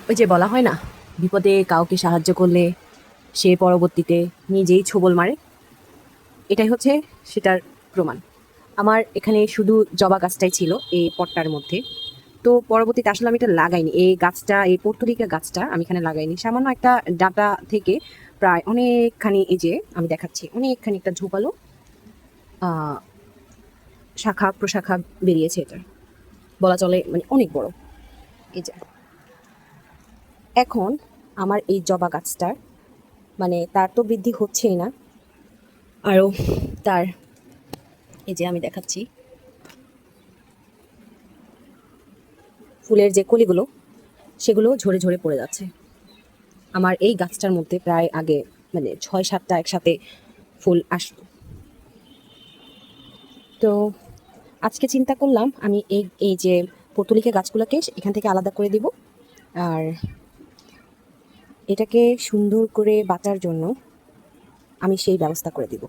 ওই যে বলা হয় না, বিপদে কাউকে সাহায্য করলে সে পরবর্তীতে নিজেই ছোবল মারে। এটাই হচ্ছে সেটার প্রমাণ। আমার এখানে শুধু জবা গাছটাই ছিল এই পটটার মধ্যে। তো পরবর্তীতে আসলে আমি এটা লাগাইনি, এই গাছটা, এই পর্তুলিকা গাছটা আমি এখানে লাগাইনি। সামান্য একটা ডাঁটা থেকে প্রায় অনেকখানি, এই যে আমি দেখাচ্ছি, অনেকখানি একটা ঝোপালো আহ, শাখা প্রশাখা বেরিয়েছে। এটা বলা চলে মানে অনেক বড়। এই যে এখন আমার এই জবা গাছটার মানে তার তো বৃদ্ধি হচ্ছেই না, আরও তার, এই যে আমি দেখাচ্ছি, ফুলের যে কলিগুলো সেগুলো ঝরে ঝরে পড়ে যাচ্ছে। আমার এই গাছটার মধ্যে প্রায় আগে মানে 6-7টা একসাথে ফুল আসতো। তো আজকে চিন্তা করলাম আমি এই এই যে পর্তুলিকা গাছগুলোকে এখান থেকে আলাদা করে দিব, আর এটাকে সুন্দর করে বাঁচার জন্য আমি সেই ব্যবস্থা করে দিব।